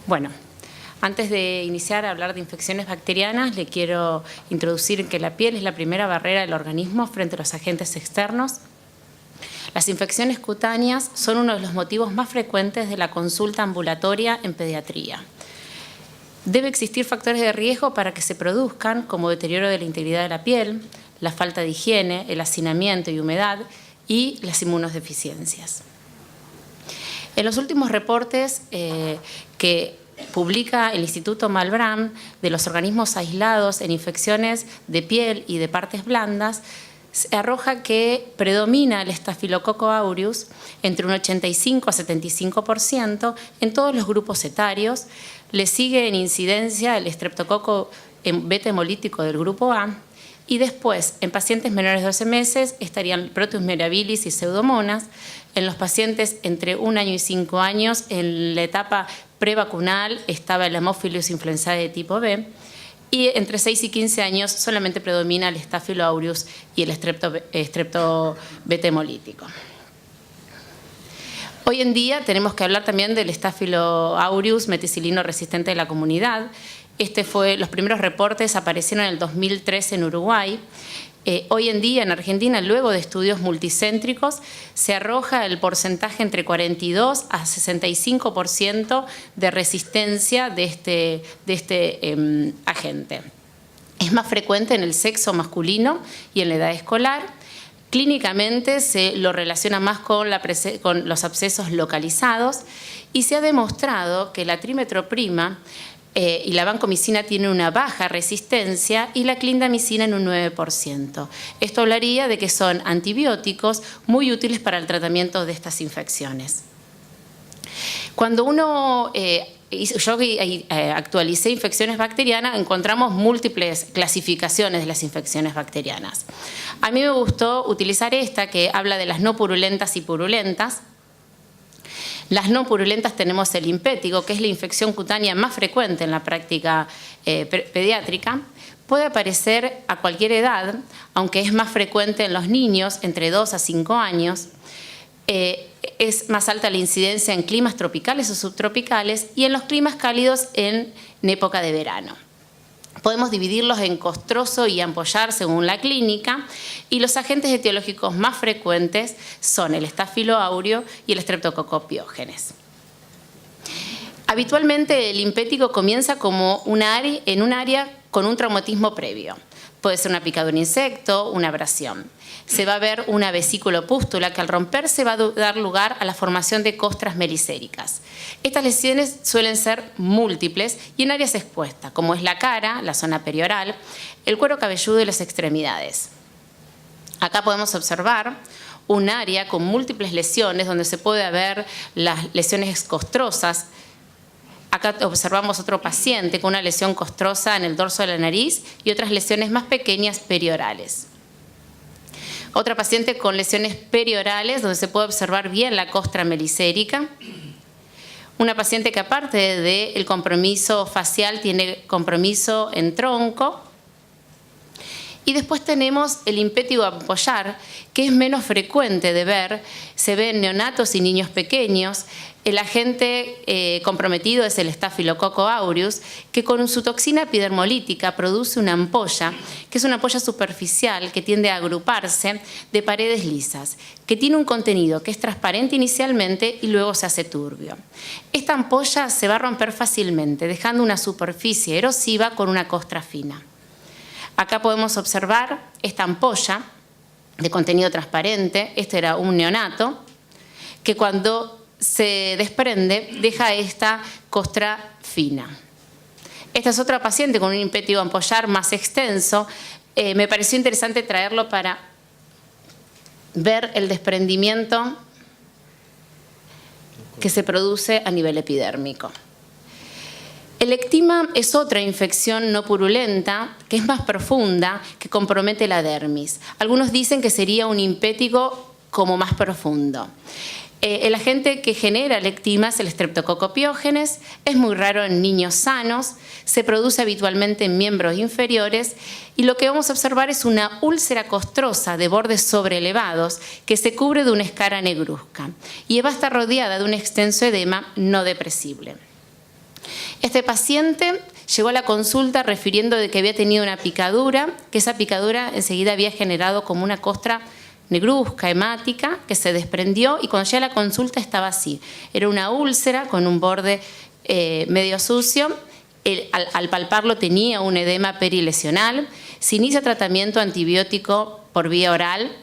Bueno, antes de iniciar a hablar de infecciones bacterianas, le quiero introducir que la piel es la primera barrera del organismo frente a los agentes externos. Las infecciones cutáneas son uno de los motivos más frecuentes de la consulta ambulatoria en pediatría. Debe existir factores de riesgo para que se produzcan, como deterioro de la integridad de la piel, la falta de higiene, el hacinamiento y humedad y las inmunodeficiencias. En los últimos reportes que publica el Instituto Malbrán de los organismos aislados en infecciones de piel y de partes blandas, se arroja que predomina el Staphylococcus aureus entre un 85 a 75% en todos los grupos etarios. Le sigue en incidencia el estreptococo beta hemolítico del grupo A, y después, en pacientes menores de 12 meses, estarían Proteus mirabilis y Pseudomonas. En los pacientes entre 1 año y 5 años, en la etapa prevacunal, estaba el Haemophilus influenzae de tipo B. Y entre 6 y 15 años solamente predomina el Staphylo aureus y el estrepto beta hemolítico. Hoy en día tenemos que hablar también del Staphylo aureus meticilino resistente de la comunidad. Los primeros reportes aparecieron en el 2003 en Uruguay. Hoy en día en Argentina, luego de estudios multicéntricos, se arroja el porcentaje entre 42 a 65% de resistencia de este agente. Es más frecuente en el sexo masculino y en la edad escolar. Clínicamente se lo relaciona más con los abscesos localizados y se ha demostrado que la trimetroprima y la vancomicina tiene una baja resistencia y la clindamicina en un 9%. Esto hablaría de que son antibióticos muy útiles para el tratamiento de estas infecciones. Cuando yo actualicé infecciones bacterianas, encontramos múltiples clasificaciones de las infecciones bacterianas. A mí me gustó utilizar esta que habla de las no purulentas y purulentas. Las no purulentas tenemos el impétigo, que es la infección cutánea más frecuente en la práctica pediátrica. Puede aparecer a cualquier edad, aunque es más frecuente en los niños entre 2 a 5 años. Es más alta la incidencia en climas tropicales o subtropicales y en los climas cálidos en época de verano. Podemos dividirlos en costroso y ampollar según la clínica, y los agentes etiológicos más frecuentes son el Staphylo aureus y el Streptococcus pyogenes. Habitualmente el impético comienza como en un área con un traumatismo previo. Puede ser una picadura de insecto, una abrasión. Se va a ver una vesículo-pústula que al romperse va a dar lugar a la formación de costras melicéricas. Estas lesiones suelen ser múltiples y en áreas expuestas, como es la cara, la zona perioral, el cuero cabelludo y las extremidades. Acá podemos observar un área con múltiples lesiones donde se puede ver las lesiones costrosas. Acá observamos otro paciente con una lesión costrosa en el dorso de la nariz y otras lesiones más pequeñas periorales. Otra paciente con lesiones periorales donde se puede observar bien la costra melicérica. Una paciente que aparte del compromiso facial tiene compromiso en tronco. Y después tenemos el impétigo ampollar, que es menos frecuente de ver. Se ve en neonatos y niños pequeños. El agente comprometido es el Staphylococcus aureus, que con su toxina epidermolítica produce una ampolla, que es una ampolla superficial que tiende a agruparse de paredes lisas, que tiene un contenido que es transparente inicialmente y luego se hace turbio. Esta ampolla se va a romper fácilmente, dejando una superficie erosiva con una costra fina. Acá podemos observar esta ampolla de contenido transparente. Este era un neonato que cuando se desprende deja esta costra fina. Esta es otra paciente con un impétigo ampollar más extenso. Me pareció interesante traerlo para ver el desprendimiento que se produce a nivel epidérmico. El ectima es otra infección no purulenta que es más profunda, que compromete la dermis. Algunos dicen que sería un impétigo como más profundo. El agente que genera el ectima es el Streptococcus pyogenes, es muy raro en niños sanos, se produce habitualmente en miembros inferiores y lo que vamos a observar es una úlcera costrosa de bordes sobreelevados que se cubre de una escara negruzca y va a estar rodeada de un extenso edema no depresible. Este paciente llegó a la consulta refiriendo de que había tenido una picadura, que esa picadura enseguida había generado como una costra negruzca, hemática, que se desprendió, y cuando llega a la consulta estaba así. Era una úlcera con un borde medio sucio. Al palparlo tenía un edema perilesional. Se inicia tratamiento antibiótico por vía oral,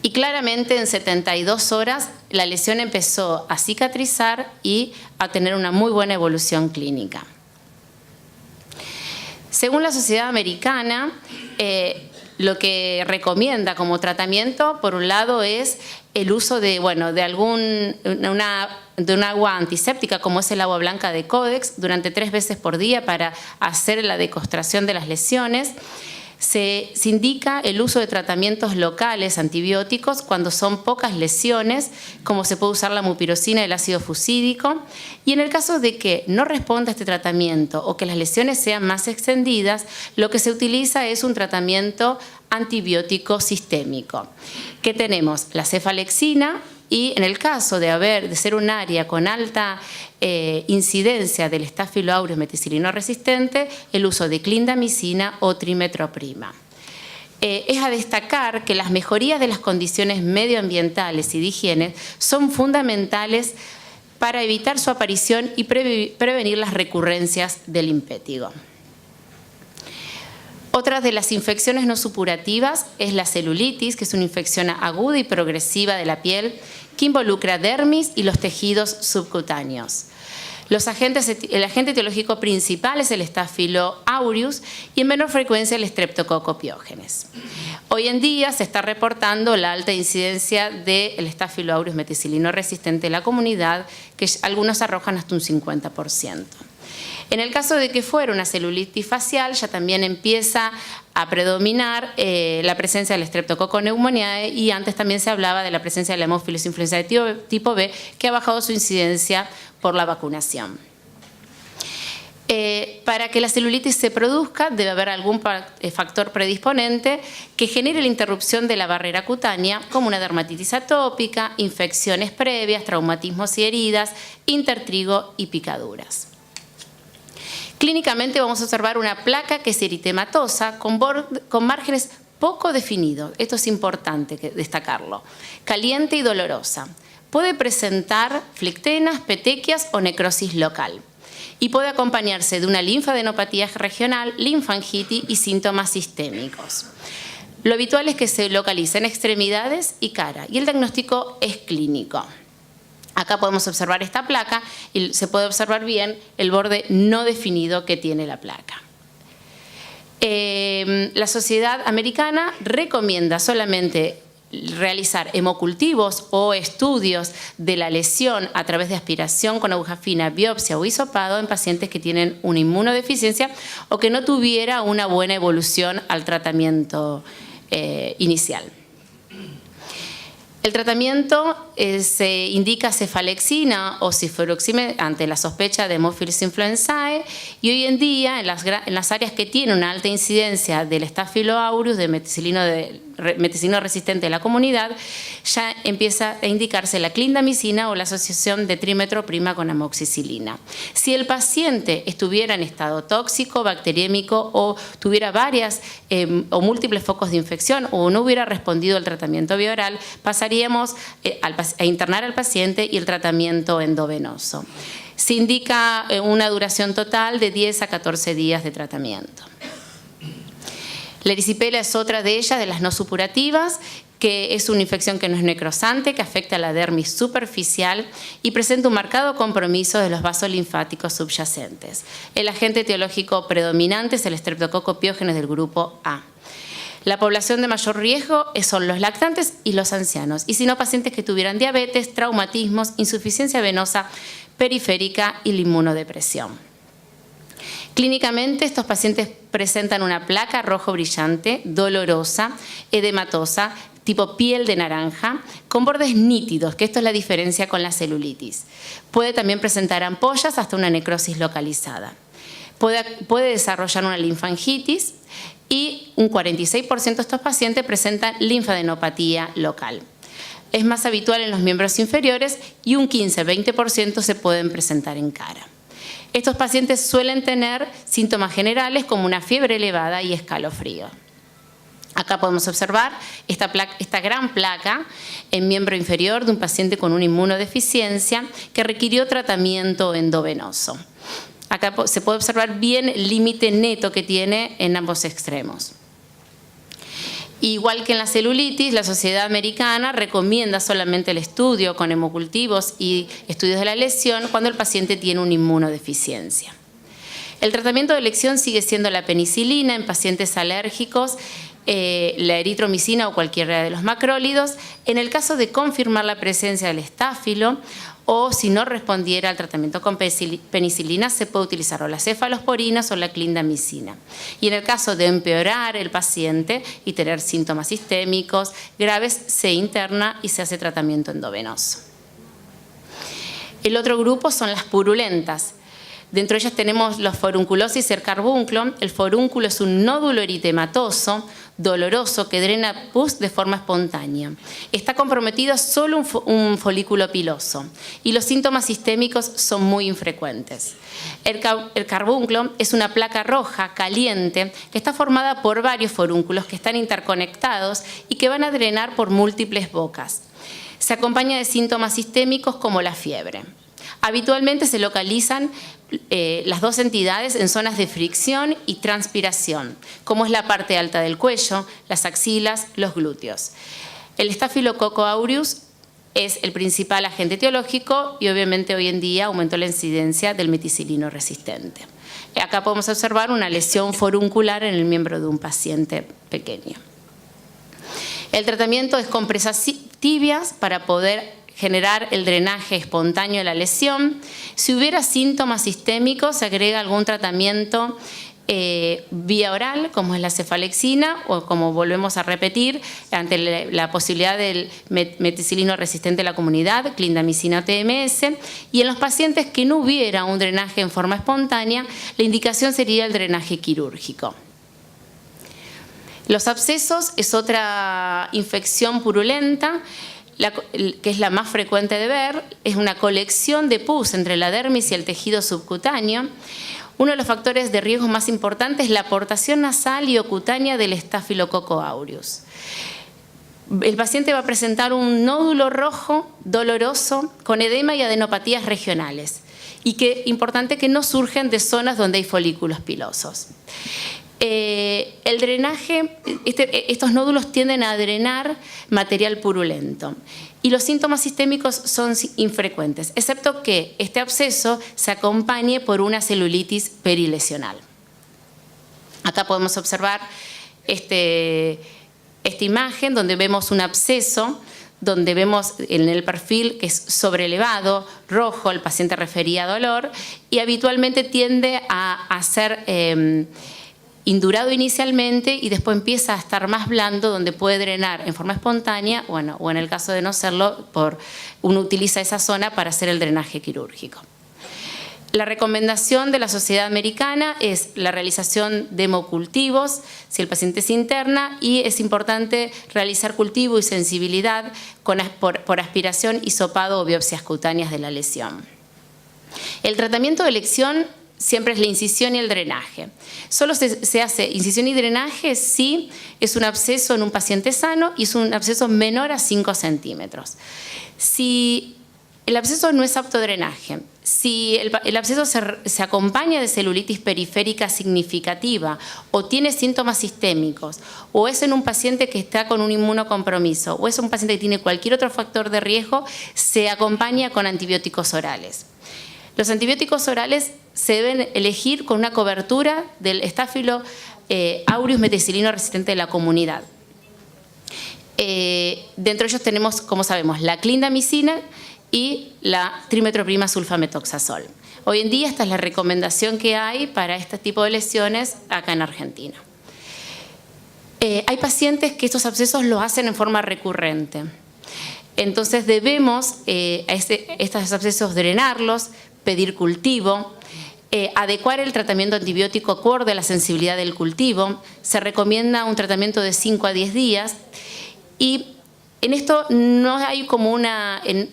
y claramente en 72 horas la lesión empezó a cicatrizar y a tener una muy buena evolución clínica. Según la Sociedad Americana, lo que recomienda como tratamiento, por un lado, es el uso de una agua antiséptica, como es el agua blanca de Codex, durante 3 veces por día para hacer la decostración de las lesiones. Se indica el uso de tratamientos locales antibióticos cuando son pocas lesiones, como se puede usar la mupirocina y el ácido fusídico. Y en el caso de que no responda a este tratamiento o que las lesiones sean más extendidas, lo que se utiliza es un tratamiento antibiótico sistémico. ¿Qué tenemos? La cefalexina. Y en el caso de ser un área con alta incidencia del Staphylo aureus meticilino resistente, el uso de clindamicina o trimetroprima. Es a destacar que las mejorías de las condiciones medioambientales y de higiene son fundamentales para evitar su aparición y prevenir las recurrencias del impétigo. Otra de las infecciones no supurativas es la celulitis, que es una infección aguda y progresiva de la piel que involucra dermis y los tejidos subcutáneos. El agente etiológico principal es el Staphylo aureus y en menor frecuencia el Streptococcus pyogenes. Hoy en día se está reportando la alta incidencia del Staphylo aureus meticilino resistente en la comunidad, que algunos arrojan hasta un 50%. En el caso de que fuera una celulitis facial, ya también empieza a predominar la presencia del Streptococcus pneumoniae, y antes también se hablaba de la presencia de la Haemophilus influenzae tipo B, que ha bajado su incidencia por la vacunación. Para que la celulitis se produzca, debe haber algún factor predisponente que genere la interrupción de la barrera cutánea, como una dermatitis atópica, infecciones previas, traumatismos y heridas, intertrigo y picaduras. Clínicamente vamos a observar una placa que es eritematosa con márgenes poco definidos. Esto es importante destacarlo. Caliente y dolorosa. Puede presentar flectenas, petequias o necrosis local. Y puede acompañarse de una linfadenopatía regional, linfangitis y síntomas sistémicos. Lo habitual es que se localice en extremidades y cara, y el diagnóstico es clínico. Acá podemos observar esta placa y se puede observar bien el borde no definido que tiene la placa. La Sociedad Americana recomienda solamente realizar hemocultivos o estudios de la lesión a través de aspiración con aguja fina, biopsia o hisopado en pacientes que tienen una inmunodeficiencia o que no tuviera una buena evolución al tratamiento inicial. El tratamiento se indica cefalexina o cifuroxime ante la sospecha de Haemophilus influenzae, y hoy en día en las áreas que tienen una alta incidencia del Staphylo aureus, de meticilino resistente en la comunidad, ya empieza a indicarse la clindamicina o la asociación de trimetroprima con amoxicilina. Si el paciente estuviera en estado tóxico, bacteriémico o tuviera varias o múltiples focos de infección o no hubiera respondido al tratamiento bioral, pasaríamos a internar al paciente y el tratamiento endovenoso. Se indica una duración total de 10 a 14 días de tratamiento. La erisipela es otra de ellas, de las no supurativas, que es una infección que no es necrosante, que afecta a la dermis superficial y presenta un marcado compromiso de los vasos linfáticos subyacentes. El agente etiológico predominante es el Streptococcus pyogenes del grupo A. La población de mayor riesgo son los lactantes y los ancianos, y si no, pacientes que tuvieran diabetes, traumatismos, insuficiencia venosa periférica y la inmunodepresión. Clínicamente, estos pacientes presentan una placa rojo brillante, dolorosa, edematosa, tipo piel de naranja, con bordes nítidos, que esto es la diferencia con la celulitis. Puede también presentar ampollas hasta una necrosis localizada. Puede desarrollar una linfangitis y un 46% de estos pacientes presentan linfadenopatía local. Es más habitual en los miembros inferiores y un 15-20% se pueden presentar en cara. Estos pacientes suelen tener síntomas generales como una fiebre elevada y escalofrío. Acá podemos observar esta gran placa en miembro inferior de un paciente con una inmunodeficiencia que requirió tratamiento endovenoso. Acá se puede observar bien el límite neto que tiene en ambos extremos. Igual que en la celulitis, la Sociedad Americana recomienda solamente el estudio con hemocultivos y estudios de la lesión cuando el paciente tiene una inmunodeficiencia. El tratamiento de elección sigue siendo la penicilina en pacientes alérgicos, la eritromicina o cualquiera de los macrólidos, en el caso de confirmar la presencia del estáfilo o si no respondiera al tratamiento con penicilina se puede utilizar o las cefalosporinas o la clindamicina. Y en el caso de empeorar el paciente y tener síntomas sistémicos graves, se interna y se hace tratamiento endovenoso. El otro grupo son las purulentas. Dentro de ellas tenemos los forunculosis y el carbúnculo. El forúnculo es un nódulo eritematoso, doloroso, que drena pus de forma espontánea. Está comprometido solo un folículo piloso y los síntomas sistémicos son muy infrecuentes. El carbúnculo es una placa roja, caliente, que está formada por varios forúnculos que están interconectados y que van a drenar por múltiples bocas. Se acompaña de síntomas sistémicos como la fiebre. Habitualmente se localizan las dos entidades en zonas de fricción y transpiración, como es la parte alta del cuello, las axilas, los glúteos. El Staphylococcus aureus es el principal agente etiológico y obviamente hoy en día aumentó la incidencia del meticilino resistente. Acá podemos observar una lesión foruncular en el miembro de un paciente pequeño. El tratamiento es compresas tibias para poder generar el drenaje espontáneo de la lesión. Si hubiera síntomas sistémicos, se agrega algún tratamiento vía oral, como es la cefalexina, o como volvemos a repetir, ante la posibilidad del meticilino resistente a la comunidad, clindamicina TMS. Y en los pacientes que no hubiera un drenaje en forma espontánea, la indicación sería el drenaje quirúrgico. Los abscesos es otra infección purulenta, que es la más frecuente de ver, es una colección de pus entre la dermis y el tejido subcutáneo. Uno de los factores de riesgo más importantes es la aportación nasal y ocutánea del Staphylococcus aureus. El paciente va a presentar un nódulo rojo doloroso con edema y adenopatías regionales y que importante que no surgen de zonas donde hay folículos pilosos. El drenaje, estos nódulos tienden a drenar material purulento y los síntomas sistémicos son infrecuentes, excepto que este absceso se acompañe por una celulitis perilesional. Acá podemos observar esta imagen donde vemos un absceso, donde vemos en el perfil que es sobrelevado, rojo, el paciente refería a dolor y habitualmente tiende a ser indurado inicialmente y después empieza a estar más blando donde puede drenar en forma espontánea o en el caso de no serlo, uno utiliza esa zona para hacer el drenaje quirúrgico. La recomendación de la Sociedad Americana es la realización de hemocultivos si el paciente se interna y es importante realizar cultivo y sensibilidad por aspiración, hisopado o biopsias cutáneas de la lesión. El tratamiento de elección siempre es la incisión y el drenaje. Solo se hace incisión y drenaje si es un absceso en un paciente sano y es un absceso menor a 5 centímetros. Si el absceso no es apto a drenaje, si el absceso se acompaña de celulitis periférica significativa o tiene síntomas sistémicos o es en un paciente que está con un inmunocompromiso o es un paciente que tiene cualquier otro factor de riesgo, se acompaña con antibióticos orales. Los antibióticos orales se deben elegir con una cobertura del Staphylococcus aureus meticilino resistente de la comunidad. Dentro de ellos tenemos, como sabemos, la clindamicina y la trimetroprima sulfametoxazol. Hoy en día esta es la recomendación que hay para este tipo de lesiones acá en Argentina. Hay pacientes que estos abscesos los hacen en forma recurrente. Entonces debemos estos abscesos drenarlos, pedir cultivo, adecuar el tratamiento antibiótico acorde a la sensibilidad del cultivo. Se recomienda un tratamiento de 5 a 10 días y En esto no hay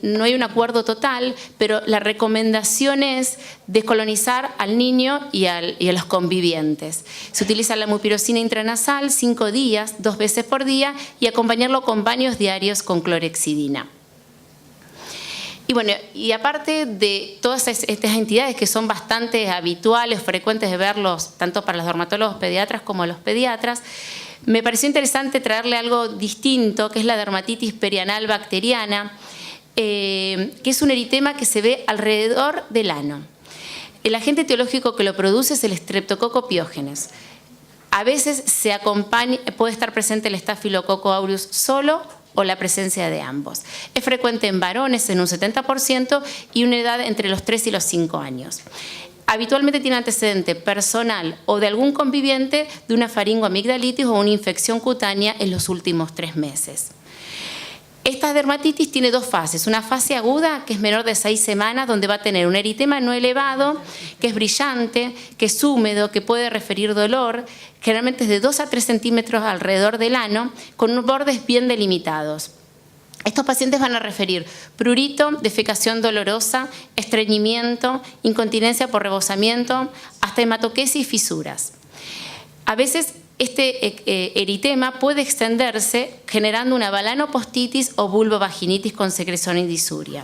no hay un acuerdo total, pero la recomendación es descolonizar al niño y a los convivientes. Se utiliza la mupirocina intranasal 5 días, 2 veces por día, y acompañarlo con baños diarios con clorhexidina. Y bueno, y aparte de todas estas entidades que son bastante habituales, frecuentes de verlos, tanto para los dermatólogos pediatras como los pediatras, me pareció interesante traerle algo distinto, que es la dermatitis perianal bacteriana, que es un eritema que se ve alrededor del ano. El agente etiológico que lo produce es el Streptococcus pyogenes. A veces puede estar presente el Staphylococcus aureus solo o la presencia de ambos. Es frecuente en varones en un 70% y una edad entre los 3 y los 5 años. Habitualmente tiene antecedente personal o de algún conviviente de una faringoamigdalitis o una infección cutánea en los últimos 3 meses. Esta dermatitis tiene 2 fases. Una fase aguda, que es menor de 6 semanas, donde va a tener un eritema no elevado, que es brillante, que es húmedo, que puede referir dolor, generalmente es de 2 a 3 centímetros alrededor del ano, con unos bordes bien delimitados. Estos pacientes van a referir prurito, defecación dolorosa, estreñimiento, incontinencia por rebosamiento, hasta hematoquesis y fisuras. A veces este eritema puede extenderse generando una balanopostitis o vulvovaginitis con secreción y disuria.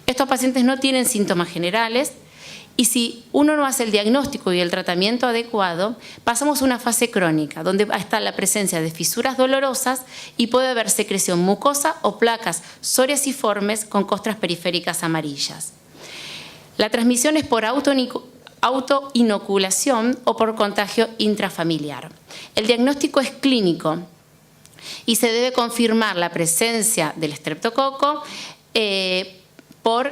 Estos pacientes no tienen síntomas generales y si uno no hace el diagnóstico y el tratamiento adecuado, pasamos a una fase crónica donde está la presencia de fisuras dolorosas y puede haber secreción mucosa o placas psoriasiformes con costras periféricas amarillas. La transmisión es por autoinoculación o por contagio intrafamiliar. El diagnóstico es clínico y se debe confirmar la presencia del estreptococo por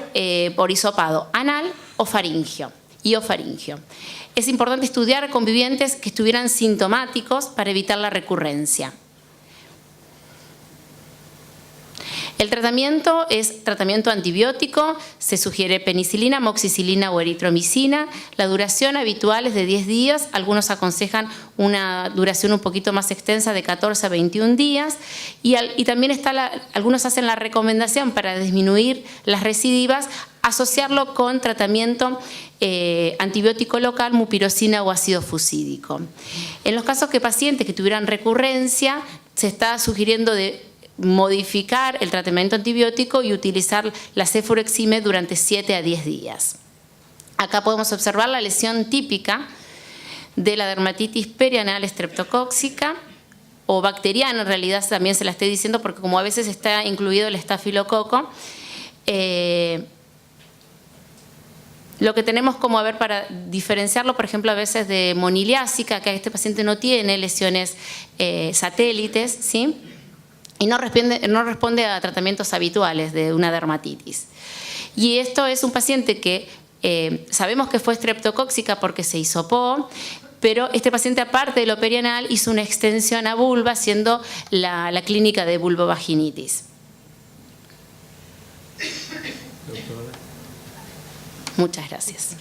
hisopado anal o faringio. Es importante estudiar convivientes que estuvieran sintomáticos para evitar la recurrencia. El tratamiento es tratamiento antibiótico, se sugiere penicilina, amoxicilina o eritromicina. La duración habitual es de 10 días, algunos aconsejan una duración un poquito más extensa de 14 a 21 días y también algunos hacen la recomendación para disminuir las recidivas, asociarlo con tratamiento antibiótico local, mupirocina o ácido fusídico. En los casos que pacientes que tuvieran recurrencia, se está sugiriendo de modificar el tratamiento antibiótico y utilizar la cefuroxime durante 7 a 10 días. Acá podemos observar la lesión típica de la dermatitis perianal estreptocóxica o bacteriana, en realidad también se la estoy diciendo porque como a veces está incluido el estafilococo, lo que tenemos como para diferenciarlo, por ejemplo, a veces de moniliásica, que este paciente no tiene lesiones satélites, ¿sí? Y no responde a tratamientos habituales de una dermatitis. Y esto es un paciente que sabemos que fue estreptocóxica porque se hisopó, pero este paciente, aparte de lo perianal, hizo una extensión a vulva, haciendo la clínica de vulvovaginitis. Muchas gracias.